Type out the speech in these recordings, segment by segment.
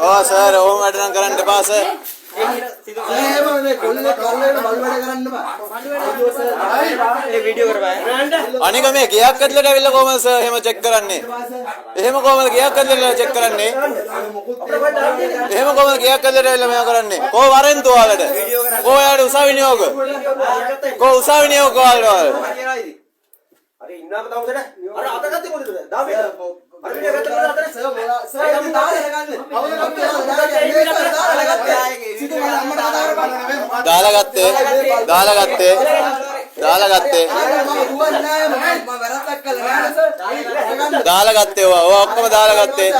ඔව් සර් ඕම වැඩ නම් කරන්න එපා සර්. අනික මේ ගියක් ඇතුළට ඇවිල්ලා කොහමද සර් එහෙම චෙක් කරන්නේ? එහෙම කොහමද ගියක් ඇතුළට චෙක් කරන්නේ? එහෙම කොහමද ගියක් ඇතුළට ඇවිල්ලා මේවා කරන්නේ? කොහොම වරෙන්තු ඔයාලට? කොහොමද උසාවි නියෝග? කොහොම උසාවි නියෝග ඔයාලට? අර ඉන්නාම තවුසට අර අතගත්තේ මොකද? දාමේ අර විදිය ගත්ත මොකද අතන? සර් දාලා ගත්තේ ඔය ඔක්කොම දාලා ගත්තේ.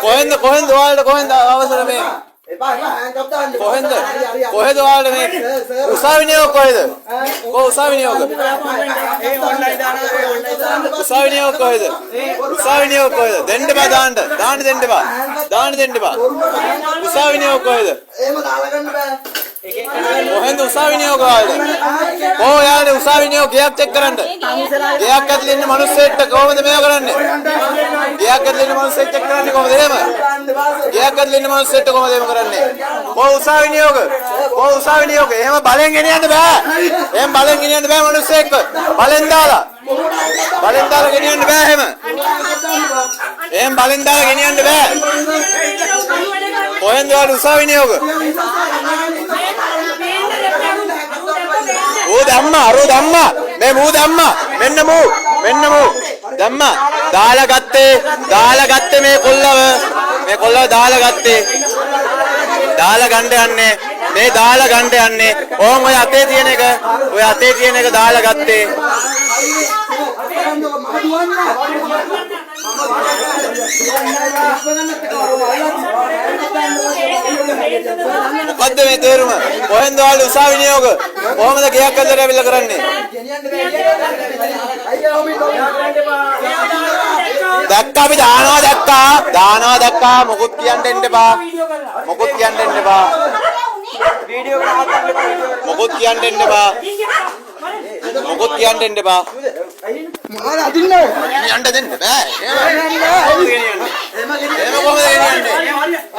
කොහෙන්ද ඔයාලට කොහෙන්ද අවසර මේ? කොහෙද ඔයාලට මේ උසාවි නියෝග කොහෙද? උසාවි නියෝග. උසාවි නියෝග කොහෙද? උසාවි නියෝග කොහෙද? දෙන්න බා දාන්න දෙන්න බා. උසාවි නියෝග කොහෙද? එහෙම දාලා ගන්න බෑ. කොහෙන්ද උසාවි නියෝග වලද? යාළුවෝ උසාවි නියෝග ගයක් චෙක් කරන්න. ගයක් ඇතුලේ ඉන්න මිනිස්සෙක්ට කොහොමද මේව කරන්නේ? ගයක් ඇතුලේ ඉන්න මිනිස්සෙක් චෙක් කරන්නේ කොහොමද එහෙම? ගයක් ඇතුලේ ඉන්න මිනිස්සෙක්ට කොහොමද එහෙම කරන්නේ? උසාවි නියෝග. උසාවි නියෝග. එහෙම බලෙන් ගෙනියන්න බෑ. එහෙම බලෙන් ගෙනියන්න බෑ මිනිස්සෙක්ව. බලෙන් දාලා ගෙනියන්න බෑ එහෙම. එහෙම බලෙන් දාලා ගෙනියන්න බෑ. කොහෙන්ද උසාවි නියෝග? දැම්මා මේ මූ දැම්මා මෙන්න මූ දැම්මා දාලා ගත්තේ මේ කොල්ලව දාලා ගත්තේ දාලා ගන්න යන්නේ ඕම් ඔය අතේ තියෙන එක දාලා ගත්තේ මොකද්ද මේ තේරුම? කොහෙන්ද ඔයාලා උසාවි නියෝග? කොහොමද ගයක් ඇතුළට ඇවිල්ලා කරන්නේ? දැක්කා අපි දානවා මොකුත් කියන්න දෙන්න එපා. මොකුත් කියන්න දෙන්න එපා. මොකද අදින්නේ? යන්න දෙන්න බෑ.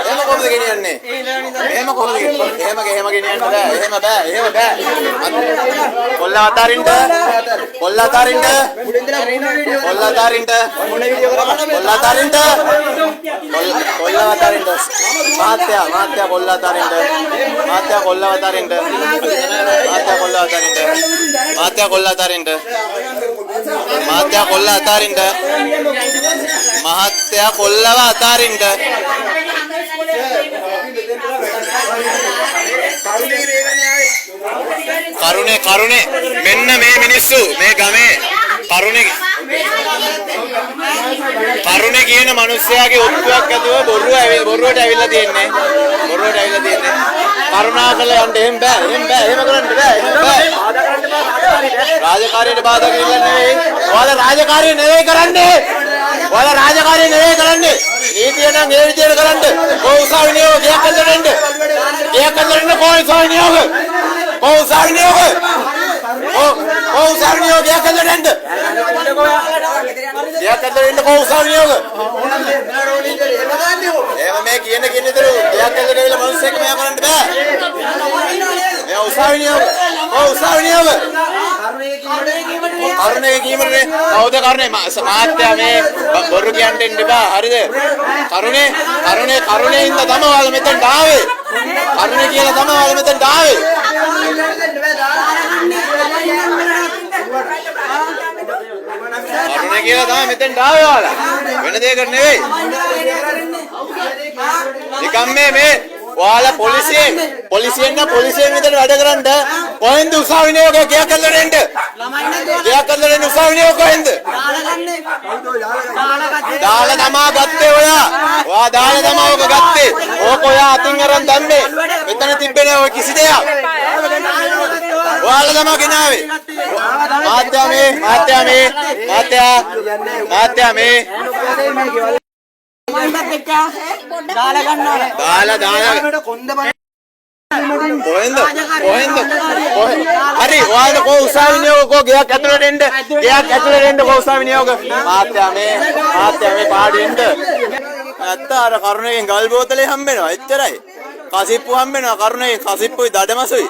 එහෙම කොහොමද ගෙනියන්නේ? එහෙම ගෙනියන්න බෑ. එහෙම බෑ. කොල්ලා අතාරින්න. මාත්‍යා කොල්ලා අතාරින්න. කරුණේ මෙන්න මේ මිනිස්සු මේ ගමේ කරුණේ කියන මිනිස්යාගේ ඔත්තුවක් ඇතුව බොරුවට ඇවිල්ලා තියෙන්නේ. කරුණාකරලා යන්න එහෙම කරන්න බෑ. රාජකාරියට බාධා කරලා නෙවෙයි. ඔයාලා රාජකාරිය නෙවෙයි කරන්නේ. නීතිය නම් ඒ විදිහට කරන්න. උසාවි නියෝග ගයක් ඇතුළට එන්න. උසාවි නියෝග ගයක් ඇතුළට එන්න. උසාවි නියෝග. එහෙම මේ කියන විතර ගයක් ඇතුළට ඇවිල්ලා මිනිස්සෙක් මෙයා කරන්න බෑ. මේ උසාවි නියෝග. කරුණේ කීමනේ කවුද කරුණේ මාත්‍යා මේ බොරු කියන්න දෙන්න එපා. හරිද? කරුණේ ඉඳ තමයි ඔයාලා මෙතෙන්ට ආවේ. කරුණේ කියලා තමයි ඔයාලා මෙතෙන්ට ආවේ. ඔයාලා. වෙන දෙයකට නෙවෙයි. නිකම් මේ ඔයාලා පොලිසියෙන් විතර වැඩ කරන්න කොහෙන්ද උසාවි නියෝග ගයක් ඇතුළට එන්න? උසාවි නියෝග කොහෙන්ද? දාලා තමා ගත්තේ ඔයා දාලා තමා ඔක ගත්තේ. ඕක ඔයා අතින් අරන් දැම්මේ. මෙතන තිබ්බේ ඔය කිසි දෙයක්. ඔයාලා තමා ගෙනාවේ. මාත්‍යා මේ කොහෙන්ද? හරි ඔයාලට කො උසාවි නියෝග ගයක් ඇතුළට එන්න. උසාවි නියෝග. මාත්‍යා මේ පාඩියෙන්ද නැත්ත අර කරුණේකින් ගල් බෝතලේ හම්බෙනවා එච්චරයි. කසිප්පු හම්බෙනවා කරුණේකින් කසිප්පුයි දඩමසුයි.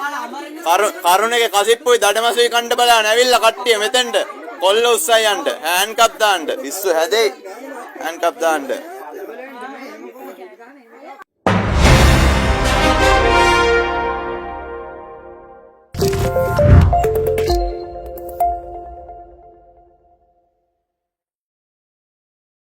කරුණේගේ කසිප්පුයි දඩමසුයි කණ්ඩ බලන්න ඇවිල්ලා කට්ටිය මෙතෙන්ට කොල්ල උස්සයි යන්න හෑන්ඩ් කප් දාන්න. පිස්සු හැදෙයි. හෑන්ඩ් කප් දාන්න.